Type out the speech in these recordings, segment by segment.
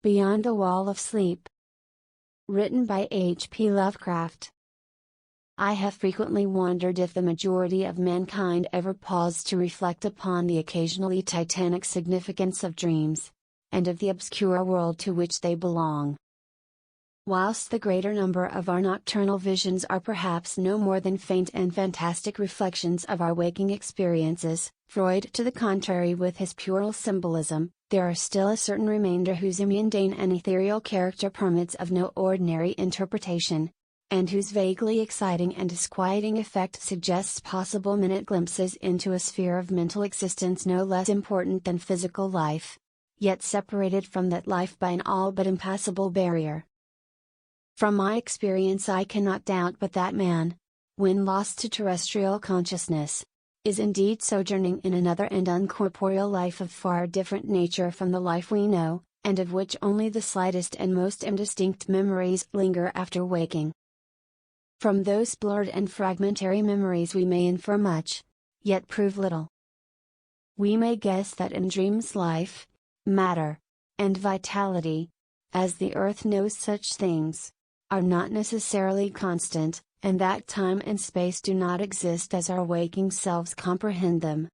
Beyond the Wall of Sleep. Written by H.P. Lovecraft. I have frequently wondered if the majority of mankind ever paused to reflect upon the occasionally titanic significance of dreams, and of the obscure world to which they belong. Whilst the greater number of our nocturnal visions are perhaps no more than faint and fantastic reflections of our waking experiences, Freud to the contrary with his puerile symbolism, there are still a certain remainder whose mundane and ethereal character permits of no ordinary interpretation, and whose vaguely exciting and disquieting effect suggests possible minute glimpses into a sphere of mental existence no less important than physical life, yet separated from that life by an all but impassable barrier. From my experience I cannot doubt but that man, when lost to terrestrial consciousness, is indeed sojourning in another and uncorporeal life of far different nature from the life we know, and of which only the slightest and most indistinct memories linger after waking. From those blurred and fragmentary memories we may infer much, yet prove little. We may guess that in dreams life, matter, and vitality, as the earth knows such things, are not necessarily constant, and that time and space do not exist as our waking selves comprehend them.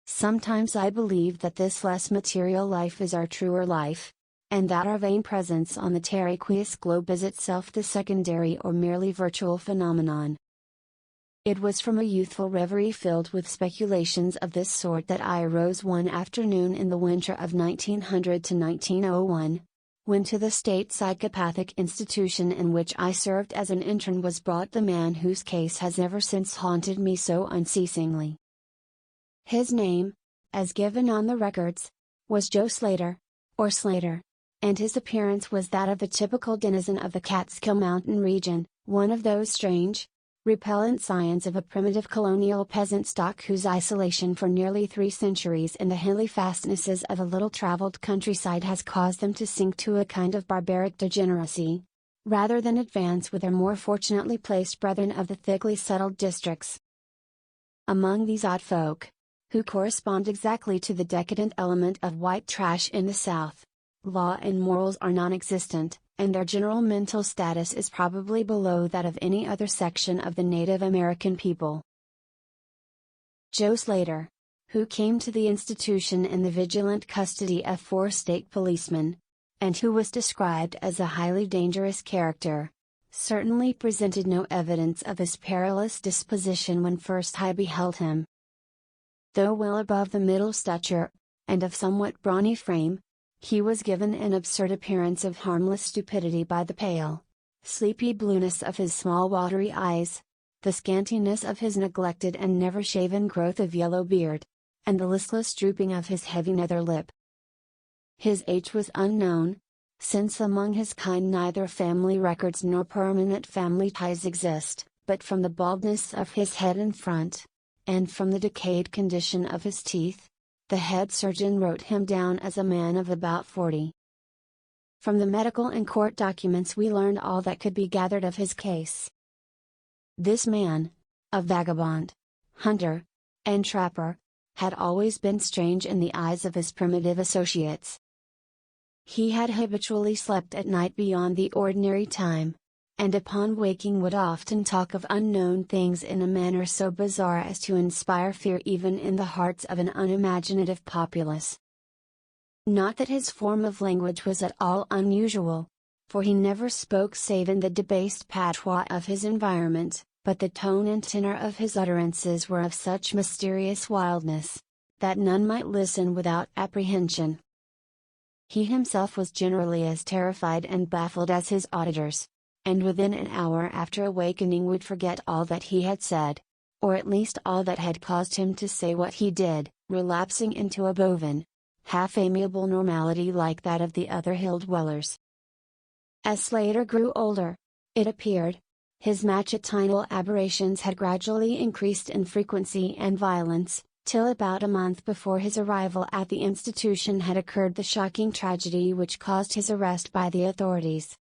Sometimes I believe that this less material life is our truer life, and that our vain presence on the terraqueous globe is itself the secondary or merely virtual phenomenon. It was from a youthful reverie filled with speculations of this sort that I arose one afternoon in the winter of 1900 to 1901, when to the state psychopathic institution in which I served as an intern was brought the man whose case has ever since haunted me so unceasingly. His name, as given on the records, was Joe Slater, or Slater, and his appearance was that of the typical denizen of the Catskill Mountain region, one of those strange, repellent scions of a primitive colonial peasant stock whose isolation for nearly 3 centuries in the hilly fastnesses of a little-traveled countryside has caused them to sink to a kind of barbaric degeneracy, rather than advance with their more fortunately placed brethren of the thickly settled districts. Among these odd folk, who correspond exactly to the decadent element of white trash in the South, law and morals are non-existent, and their general mental status is probably below that of any other section of the Native American people. Joe Slater, who came to the institution in the vigilant custody of 4 state policemen, and who was described as a highly dangerous character, certainly presented no evidence of his perilous disposition when first I beheld him. Though well above the middle stature, and of somewhat brawny frame, he was given an absurd appearance of harmless stupidity by the pale, sleepy blueness of his small watery eyes, the scantiness of his neglected and never shaven growth of yellow beard, and the listless drooping of his heavy nether lip. His age was unknown, since among his kind neither family records nor permanent family ties exist, but from the baldness of his head in front, and from the decayed condition of his teeth, the head surgeon wrote him down as a man of about 40. From the medical and court documents we learned all that could be gathered of his case. This man, a vagabond, hunter, and trapper, had always been strange in the eyes of his primitive associates. He had habitually slept at night beyond the ordinary time, and upon waking would often talk of unknown things in a manner so bizarre as to inspire fear even in the hearts of an unimaginative populace. Not that his form of language was at all unusual, for he never spoke save in the debased patois of his environment, but the tone and tenor of his utterances were of such mysterious wildness, that none might listen without apprehension. He himself was generally as terrified and baffled as his auditors, and within an hour after awakening would forget all that he had said, or at least all that had caused him to say what he did, relapsing into a bovine, half-amiable normality like that of the other hill-dwellers. As Slater grew older, it appeared, his matutinal aberrations had gradually increased in frequency and violence, till about a month before his arrival at the institution had occurred the shocking tragedy which caused his arrest by the authorities.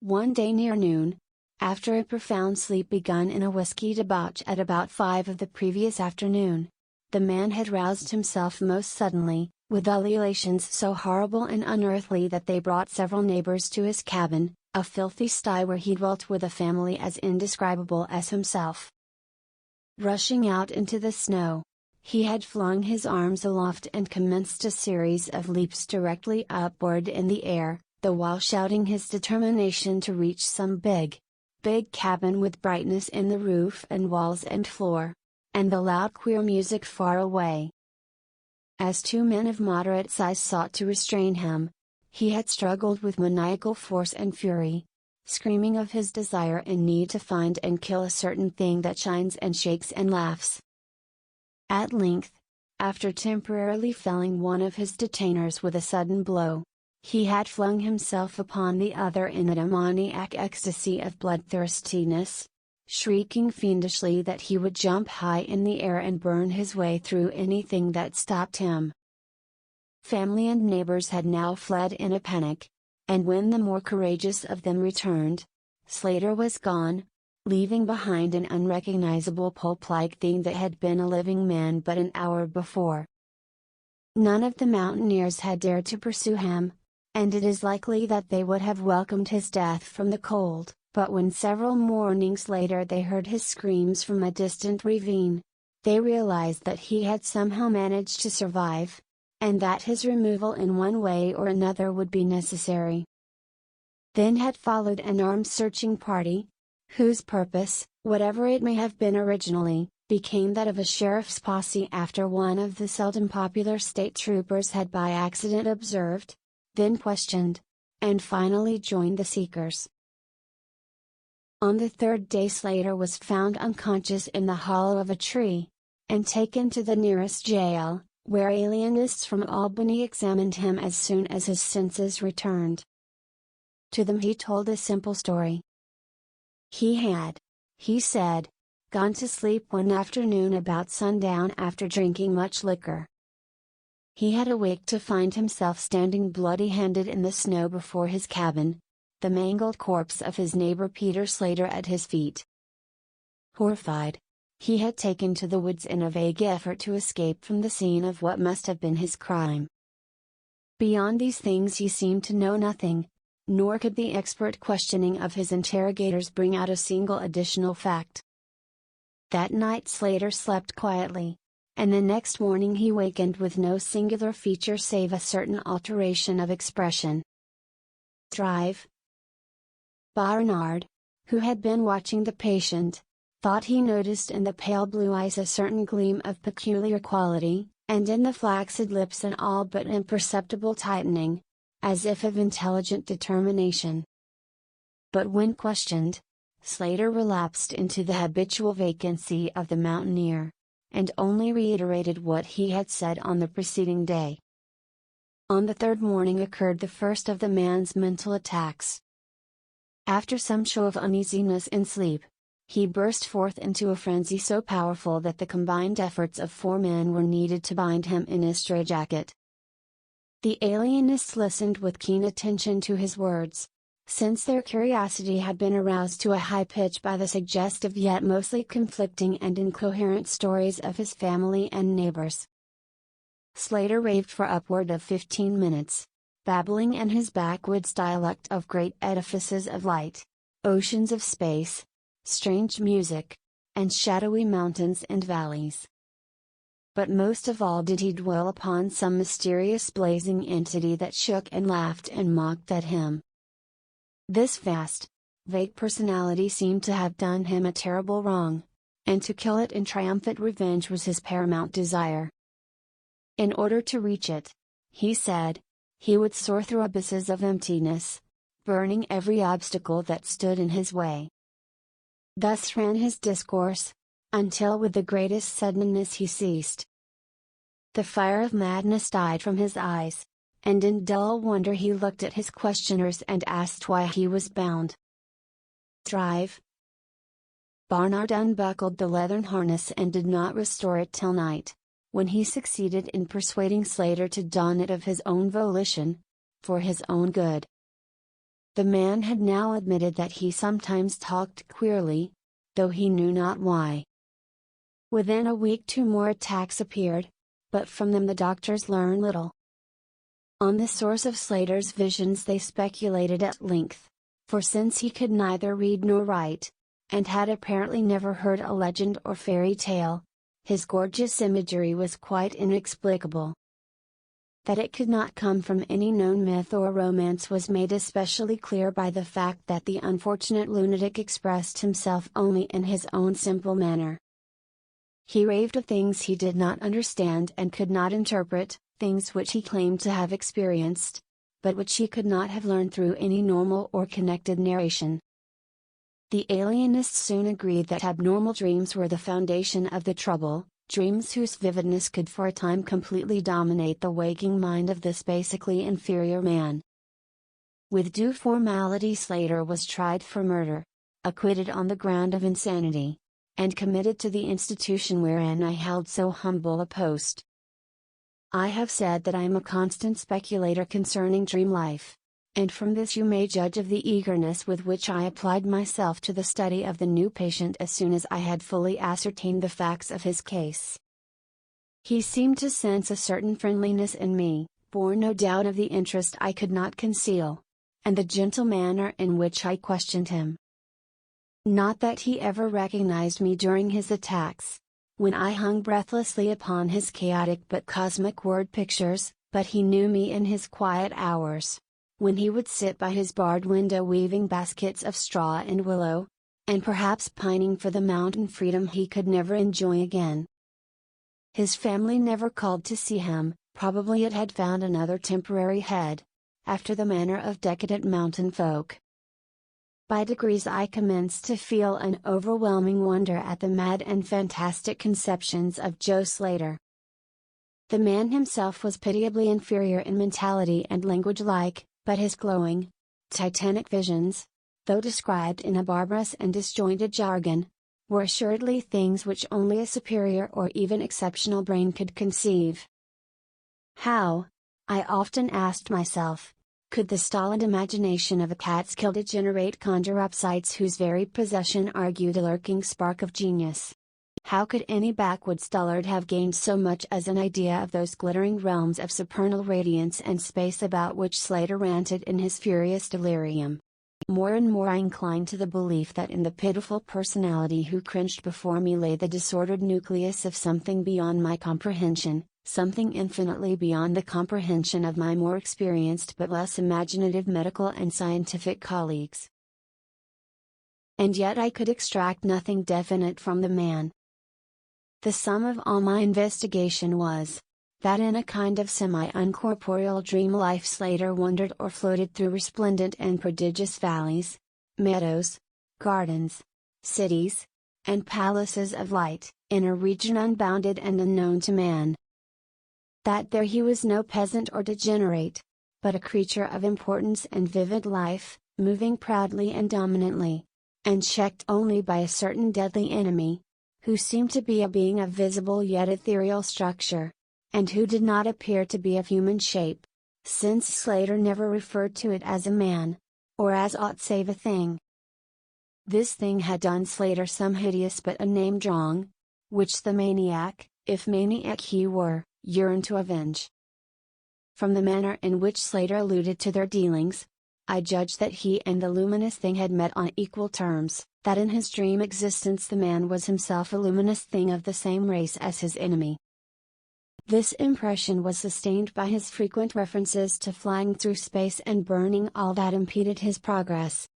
One day near noon, after a profound sleep begun in a whiskey debauch at about 5 of the previous afternoon, the man had roused himself most suddenly, with ululations so horrible and unearthly that they brought several neighbors to his cabin, a filthy sty where he dwelt with a family as indescribable as himself. Rushing out into the snow, he had flung his arms aloft and commenced a series of leaps directly upward in the air, the while shouting his determination to reach some big cabin with brightness in the roof and walls and floor, and the loud queer music far away. As two men of moderate size sought to restrain him, he had struggled with maniacal force and fury, screaming of his desire and need to find and kill a certain thing that shines and shakes and laughs. At length, after temporarily felling one of his detainers with a sudden blow, he had flung himself upon the other in a demoniac ecstasy of bloodthirstiness, shrieking fiendishly that he would jump high in the air and burn his way through anything that stopped him. Family and neighbors had now fled in a panic, and when the more courageous of them returned, Slater was gone, leaving behind an unrecognizable pulp-like thing that had been a living man but an hour before. None of the mountaineers had dared to pursue him, and it is likely that they would have welcomed his death from the cold, but when several mornings later they heard his screams from a distant ravine, they realized that he had somehow managed to survive, and that his removal in one way or another would be necessary. Then had followed an armed searching party, whose purpose, whatever it may have been originally, became that of a sheriff's posse after one of the seldom popular state troopers had by accident observed, then questioned, and finally joined the seekers. On the third day Slater was found unconscious in the hollow of a tree, and taken to the nearest jail, where alienists from Albany examined him as soon as his senses returned. To them he told a simple story. He had, he said, gone to sleep one afternoon about sundown after drinking much liquor. He had awaked to find himself standing bloody-handed in the snow before his cabin, the mangled corpse of his neighbor Peter Slater at his feet. Horrified, he had taken to the woods in a vague effort to escape from the scene of what must have been his crime. Beyond these things he seemed to know nothing, nor could the expert questioning of his interrogators bring out a single additional fact. That night Slater slept quietly, and the next morning he wakened with no singular feature save a certain alteration of expression. Thrive. Barnard, who had been watching the patient, thought he noticed in the pale blue eyes a certain gleam of peculiar quality, and in the flaccid lips an all but imperceptible tightening, as if of intelligent determination. But when questioned, Slater relapsed into the habitual vacancy of the mountaineer, and only reiterated what he had said on the preceding day. On the third morning occurred the first of the man's mental attacks. After some show of uneasiness in sleep, he burst forth into a frenzy so powerful that the combined efforts of 4 men were needed to bind him in a straitjacket. The alienists listened with keen attention to his words, since their curiosity had been aroused to a high pitch by the suggestive yet mostly conflicting and incoherent stories of his family and neighbors. Slater raved for upward of 15 minutes, babbling in his backwoods dialect of great edifices of light, oceans of space, strange music, and shadowy mountains and valleys. But most of all did he dwell upon some mysterious blazing entity that shook and laughed and mocked at him. This vast, vague personality seemed to have done him a terrible wrong, and to kill it in triumphant revenge was his paramount desire. In order to reach it, he said, he would soar through abysses of emptiness, burning every obstacle that stood in his way. Thus ran his discourse, until with the greatest suddenness he ceased. The fire of madness died from his eyes, and in dull wonder he looked at his questioners and asked why he was bound. Thrive. Barnard unbuckled the leathern harness and did not restore it till night, when he succeeded in persuading Slater to don it of his own volition, for his own good. The man had now admitted that he sometimes talked queerly, though he knew not why. Within a week 2 more attacks appeared, but from them the doctors learned little, On the source of Slater's visions they speculated at length, for since he could neither read nor write, and had apparently never heard a legend or fairy tale, his gorgeous imagery was quite inexplicable. That it could not come from any known myth or romance was made especially clear by the fact that the unfortunate lunatic expressed himself only in his own simple manner. He raved of things he did not understand and could not interpret, things which he claimed to have experienced, but which he could not have learned through any normal or connected narration. The alienists soon agreed that abnormal dreams were the foundation of the trouble, dreams whose vividness could for a time completely dominate the waking mind of this basically inferior man. With due formality Slater was tried for murder, acquitted on the ground of insanity, and committed to the institution wherein I held so humble a post. I have said that I am a constant speculator concerning dream life, and from this you may judge of the eagerness with which I applied myself to the study of the new patient as soon as I had fully ascertained the facts of his case. He seemed to sense a certain friendliness in me, born no doubt of the interest I could not conceal, and the gentle manner in which I questioned him. Not that he ever recognized me during his attacks, when I hung breathlessly upon his chaotic but cosmic word pictures, but he knew me in his quiet hours, when he would sit by his barred window weaving baskets of straw and willow, and perhaps pining for the mountain freedom he could never enjoy again. His family never called to see him, probably it had found another temporary head, after the manner of decadent mountain folk. By degrees I commenced to feel an overwhelming wonder at the mad and fantastic conceptions of Joe Slater. The man himself was pitiably inferior in mentality and language alike, but his glowing, titanic visions, though described in a barbarous and disjointed jargon, were assuredly things which only a superior or even exceptional brain could conceive. How, I often asked myself, could the stolid imagination of a Catskill degenerate conjure up sights whose very possession argued a lurking spark of genius? How could any backwoods dullard have gained so much as an idea of those glittering realms of supernal radiance and space about which Slater ranted in his furious delirium? More and more I inclined to the belief that in the pitiful personality who cringed before me lay the disordered nucleus of something beyond my comprehension, something infinitely beyond the comprehension of my more experienced but less imaginative medical and scientific colleagues. And yet I could extract nothing definite from the man. The sum of all my investigation was, that in a kind of semi-uncorporeal dream life Slater wandered or floated through resplendent and prodigious valleys, meadows, gardens, cities, and palaces of light, in a region unbounded and unknown to man. That there he was no peasant or degenerate, but a creature of importance and vivid life, moving proudly and dominantly, and checked only by a certain deadly enemy, who seemed to be a being of visible yet ethereal structure, and who did not appear to be of human shape, since Slater never referred to it as a man, or as aught save a thing. This thing had done Slater some hideous but unnamed wrong, which the maniac, if maniac he were, yearned to avenge. From the manner in which Slater alluded to their dealings, I judged that he and the luminous thing had met on equal terms, that in his dream existence the man was himself a luminous thing of the same race as his enemy. This impression was sustained by his frequent references to flying through space and burning all that impeded his progress.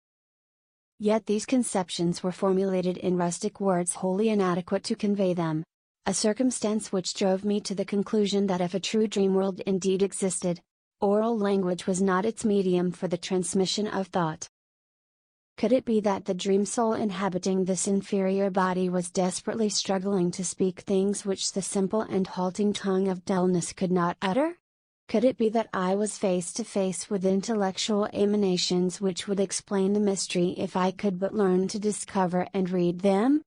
Yet these conceptions were formulated in rustic words wholly inadequate to convey them, a circumstance which drove me to the conclusion that if a true dream world indeed existed, oral language was not its medium for the transmission of thought. Could it be that the dream soul inhabiting this inferior body was desperately struggling to speak things which the simple and halting tongue of dullness could not utter? Could it be that I was face to face with intellectual emanations which would explain the mystery if I could but learn to discover and read them?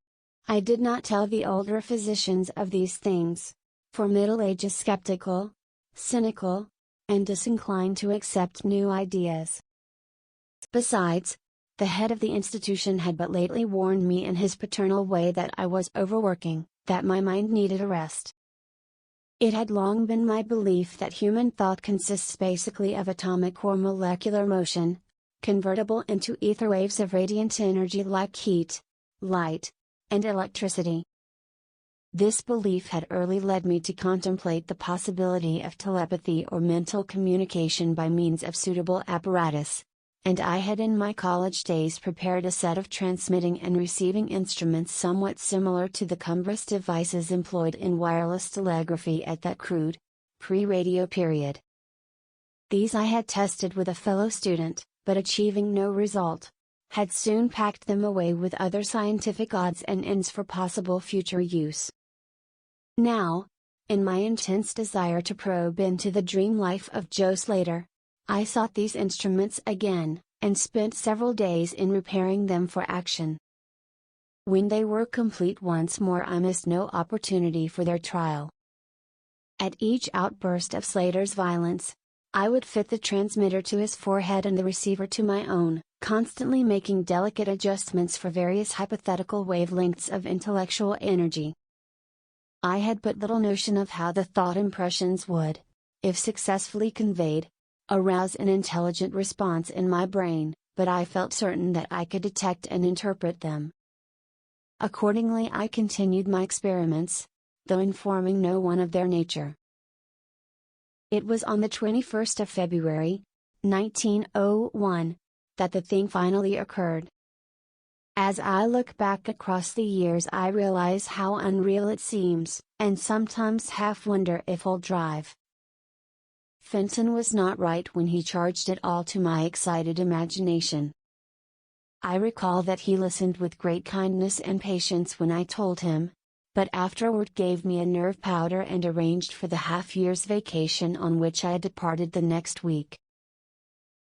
I did not tell the older physicians of these things, for middle age is skeptical, cynical, and disinclined to accept new ideas. Besides, the head of the institution had but lately warned me in his paternal way that I was overworking, that my mind needed a rest. It had long been my belief that human thought consists basically of atomic or molecular motion, convertible into ether waves of radiant energy like heat, light, and electricity. This belief had early led me to contemplate the possibility of telepathy or mental communication by means of suitable apparatus, and I had in my college days prepared a set of transmitting and receiving instruments somewhat similar to the cumbrous devices employed in wireless telegraphy at that crude, pre-radio period. These I had tested with a fellow student, but achieving no result, had soon packed them away with other scientific odds and ends for possible future use. Now, in my intense desire to probe into the dream life of Joe Slater, I sought these instruments again, and spent several days in repairing them for action. When they were complete once more, I missed no opportunity for their trial. At each outburst of Slater's violence, I would fit the transmitter to his forehead and the receiver to my own, constantly making delicate adjustments for various hypothetical wavelengths of intellectual energy. I had but little notion of how the thought impressions would, if successfully conveyed, arouse an intelligent response in my brain, but I felt certain that I could detect and interpret them. Accordingly, I continued my experiments, though informing no one of their nature. It was on the 21st of February, 1901, that the thing finally occurred. As I look back across the years, I realize how unreal it seems, and sometimes half wonder if I'll drive. Fenton was not right when he charged it all to my excited imagination. I recall that he listened with great kindness and patience when I told him, but afterward gave me a nerve powder and arranged for the half-year's vacation on which I had departed the next week.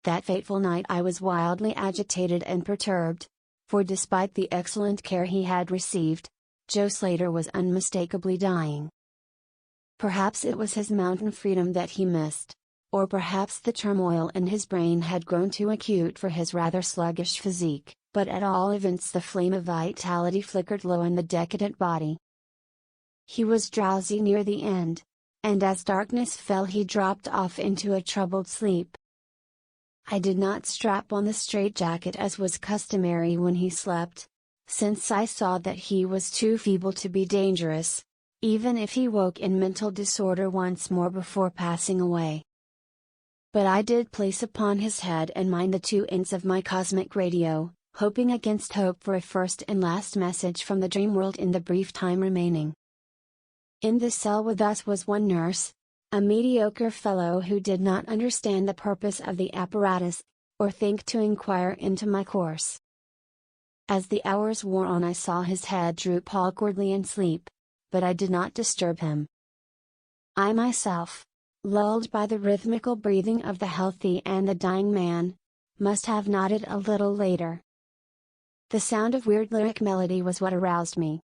That fateful night I was wildly agitated and perturbed, for despite the excellent care he had received, Joe Slater was unmistakably dying. Perhaps it was his mountain freedom that he missed, or perhaps the turmoil in his brain had grown too acute for his rather sluggish physique, but at all events the flame of vitality flickered low in the decadent body. He was drowsy near the end, and as darkness fell he dropped off into a troubled sleep. I did not strap on the straitjacket as was customary when he slept, since I saw that he was too feeble to be dangerous, even if he woke in mental disorder once more before passing away. But I did place upon his head and mine the 2 ends of my cosmic radio, hoping against hope for a first and last message from the dream world in the brief time remaining. In the cell with us was one nurse, a mediocre fellow who did not understand the purpose of the apparatus, or think to inquire into my course. As the hours wore on I saw his head droop awkwardly in sleep, but I did not disturb him. I myself, lulled by the rhythmical breathing of the healthy and the dying man, must have nodded a little later. The sound of weird lyric melody was what aroused me.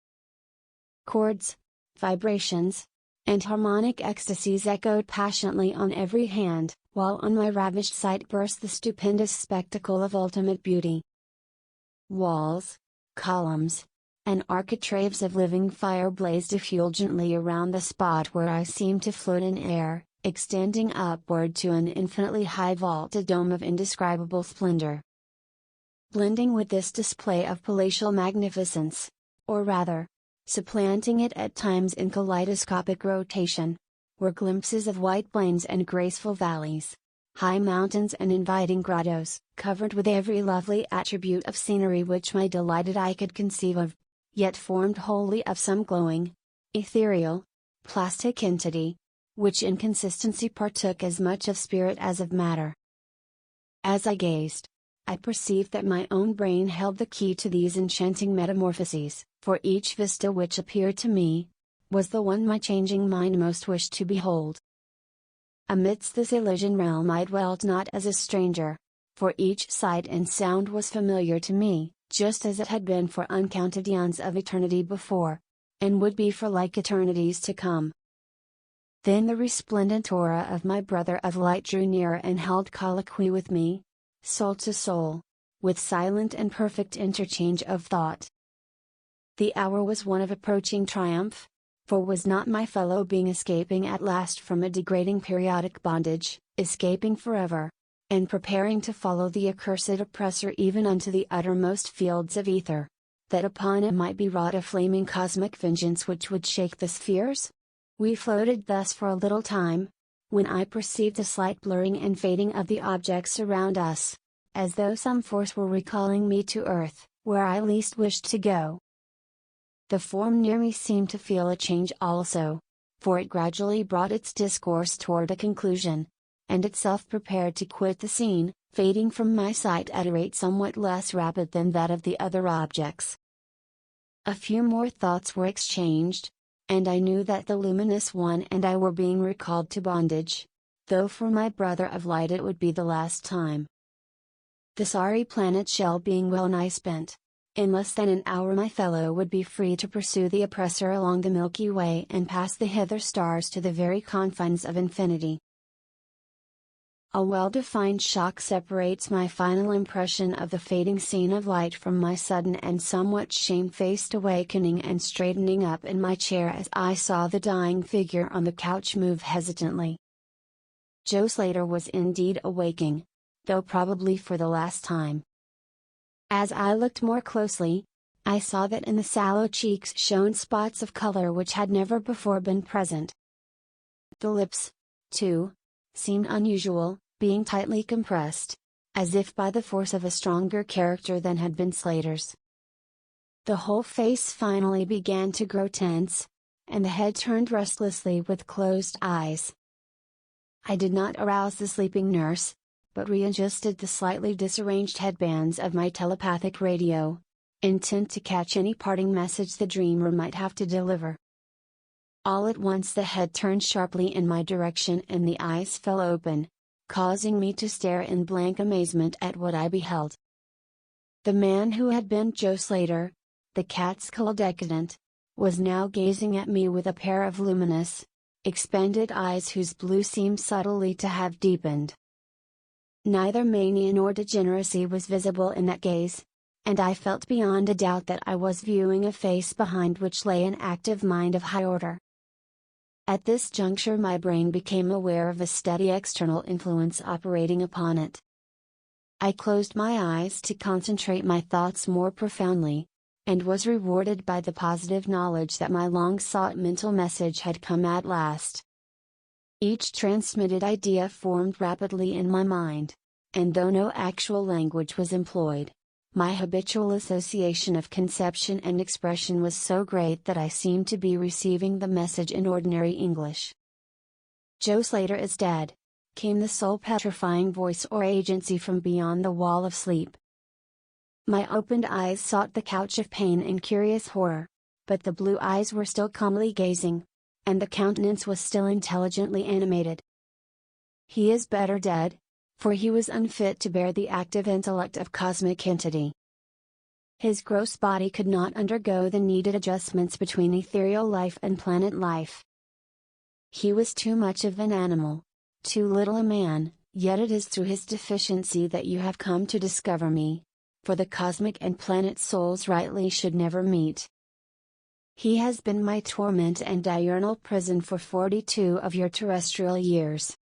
Chords, vibrations, and harmonic ecstasies echoed passionately on every hand, while on my ravished sight burst the stupendous spectacle of ultimate beauty. Walls, columns, and architraves of living fire blazed effulgently around the spot where I seemed to float in air, extending upward to an infinitely high vaulted dome of indescribable splendor. Blending with this display of palatial magnificence, or rather, supplanting it at times in kaleidoscopic rotation, were glimpses of white plains and graceful valleys, high mountains and inviting grottos, covered with every lovely attribute of scenery which my delighted eye could conceive of, yet formed wholly of some glowing, ethereal, plastic entity, which in consistency partook as much of spirit as of matter. As I gazed, I perceived that my own brain held the key to these enchanting metamorphoses, for each vista which appeared to me, was the one my changing mind most wished to behold. Amidst this Elysian realm I dwelt not as a stranger, for each sight and sound was familiar to me, just as it had been for uncounted eons of eternity before, and would be for like eternities to come. Then the resplendent aura of my brother of light drew nearer and held colloquy with me, soul to soul, with silent and perfect interchange of thought. The hour was one of approaching triumph, For was not my fellow being escaping at last from a degrading periodic bondage, escaping forever, and preparing to follow the accursed oppressor even unto the uttermost fields of ether, that upon it might be wrought a flaming cosmic vengeance which would shake the spheres? We floated thus for a little time, when I perceived a slight blurring and fading of the objects around us, as though some force were recalling me to earth, where I least wished to go. The form near me seemed to feel a change also, for it gradually brought its discourse toward a conclusion, and itself prepared to quit the scene, fading from my sight at a rate somewhat less rapid than that of the other objects. A few more thoughts were exchanged, and I knew that the luminous one and I were being recalled to bondage, though for my brother of light it would be the last time. The sorry planet shell being well nigh spent, in less than an hour my fellow would be free to pursue the oppressor along the Milky Way and pass the hither stars to the very confines of infinity. A well-defined shock separates my final impression of the fading scene of light from my sudden and somewhat shamefaced awakening and straightening up in my chair as I saw the dying figure on the couch move hesitantly. Joe Slater was indeed awaking, though probably for the last time. As I looked more closely, I saw that in the sallow cheeks shone spots of color which had never before been present. The lips, too, seemed unusual, being tightly compressed, as if by the force of a stronger character than had been Slater's. The whole face finally began to grow tense, and the head turned restlessly with closed eyes. I did not arouse the sleeping nurse, but readjusted the slightly disarranged headbands of my telepathic radio, intent to catch any parting message the dreamer might have to deliver. All at once the head turned sharply in my direction and the eyes fell open, causing me to stare in blank amazement at what I beheld. The man who had been Joe Slater, the Catskill decadent, was now gazing at me with a pair of luminous, expanded eyes whose blue seemed subtly to have deepened. Neither mania nor degeneracy was visible in that gaze, and I felt beyond a doubt that I was viewing a face behind which lay an active mind of high order. At this juncture my brain became aware of a steady external influence operating upon it. I closed my eyes to concentrate my thoughts more profoundly, and was rewarded by the positive knowledge that my long-sought mental message had come at last. Each transmitted idea formed rapidly in my mind, and though no actual language was employed, my habitual association of conception and expression was so great that I seemed to be receiving the message in ordinary English. "Joe Slater is dead," came the soul-petrifying voice or agency from beyond the wall of sleep. My opened eyes sought the couch of pain in curious horror, but the blue eyes were still calmly gazing, and the countenance was still intelligently animated. "He is better dead, for he was unfit to bear the active intellect of cosmic entity. His gross body could not undergo the needed adjustments between ethereal life and planet life. He was too much of an animal, too little a man, yet it is through his deficiency that you have come to discover me, for the cosmic and planet souls rightly should never meet. He has been my torment and diurnal prison for 42 of your terrestrial years.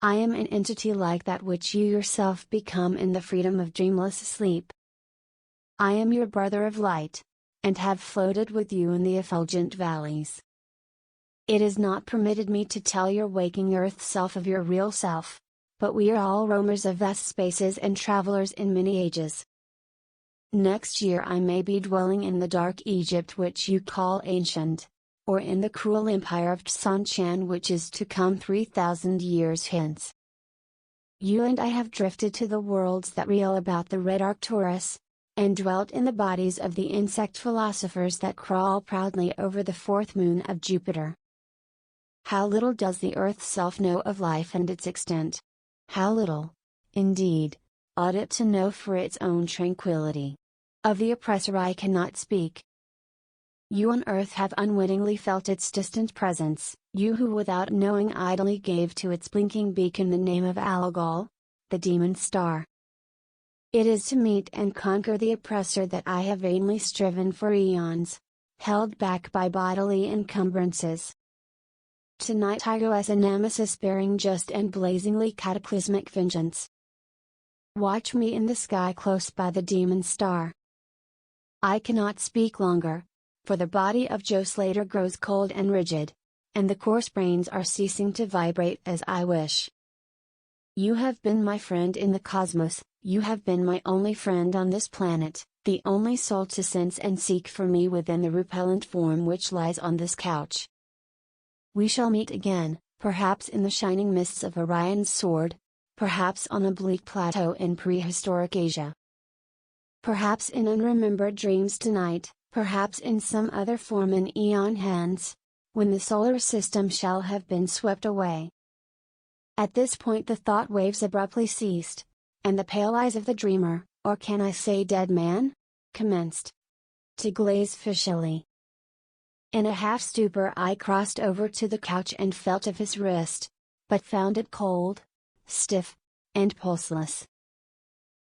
I am an entity like that which you yourself become in the freedom of dreamless sleep. I am your brother of light, and have floated with you in the effulgent valleys. It is not permitted me to tell your waking earth self of your real self, but we are all roamers of vast spaces and travelers in many ages. Next year I may be dwelling in the dark Egypt which you call ancient, or in the cruel empire of Tsan which is to come 3,000 years hence. You and I have drifted to the worlds that reel about the red Arcturus, and dwelt in the bodies of the insect philosophers that crawl proudly over the fourth moon of Jupiter. How little does the earth self know of life and its extent! How little, indeed, ought it to know for its own tranquility! Of the oppressor I cannot speak. You on earth have unwittingly felt its distant presence, you who without knowing idly gave to its blinking beacon the name of Algol, the demon star. It is to meet and conquer the oppressor that I have vainly striven for eons, held back by bodily encumbrances. Tonight I go as a nemesis bearing just and blazingly cataclysmic vengeance. Watch me in the sky close by the demon star. I cannot speak longer, for the body of Joe Slater grows cold and rigid, and the coarse brains are ceasing to vibrate as I wish. You have been my friend in the cosmos, you have been my only friend on this planet, the only soul to sense and seek for me within the repellent form which lies on this couch. We shall meet again, perhaps in the shining mists of Orion's sword, perhaps on a bleak plateau in prehistoric Asia. Perhaps in unremembered dreams tonight, perhaps in some other form in eon hence, when the solar system shall have been swept away. At this point the thought waves abruptly ceased, and the pale eyes of the dreamer, or can I say dead man, commenced to glaze fishily. In a half stupor I crossed over to the couch and felt of his wrist, but found it cold, stiff, and pulseless.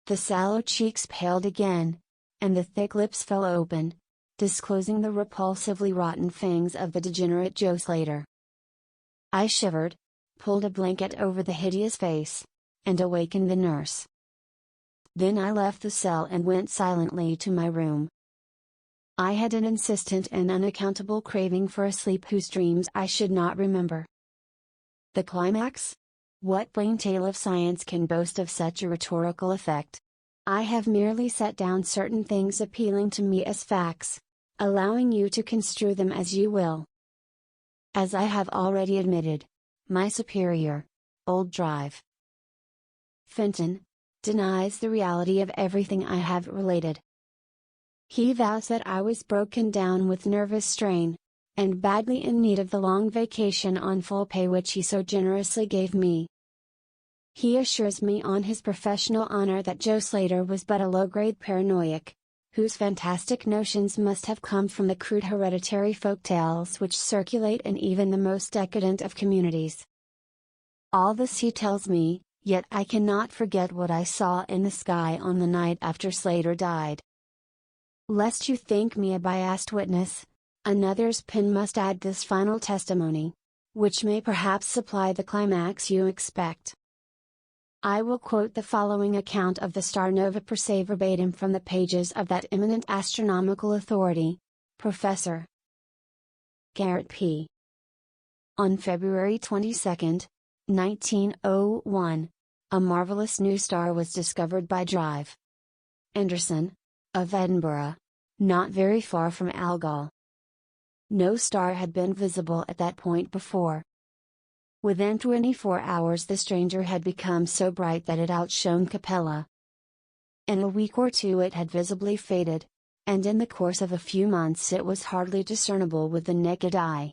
The sallow cheeks paled again, and the thick lips fell open, disclosing the repulsively rotten fangs of the degenerate Joe Slater. I shivered, pulled a blanket over the hideous face, and awakened the nurse. Then I left the cell and went silently to my room. I had an insistent and unaccountable craving for a sleep whose dreams I should not remember. The climax? What plain tale of science can boast of such a rhetorical effect? I have merely set down certain things appealing to me as facts, allowing you to construe them as you will. As I have already admitted, my superior, Old Drive Fenton, denies the reality of everything I have related. He vows that I was broken down with nervous strain, and badly in need of the long vacation on full pay which he so generously gave me. He assures me on his professional honor that Joe Slater was but a low-grade paranoiac, whose fantastic notions must have come from the crude hereditary folktales which circulate in even the most decadent of communities. All this he tells me, yet I cannot forget what I saw in the sky on the night after Slater died. Lest you think me a biased witness, another's pen must add this final testimony, which may perhaps supply the climax you expect. I will quote the following account of the star nova Persei verbatim from the pages of that eminent astronomical authority, Professor Garrett P. On February 22, 1901, a marvelous new star was discovered by Drive Anderson, of Edinburgh, not very far from Algol. No star had been visible at that point before. Within 24 hours the stranger had become so bright that it outshone Capella. In a week or two it had visibly faded, and in the course of a few months it was hardly discernible with the naked eye.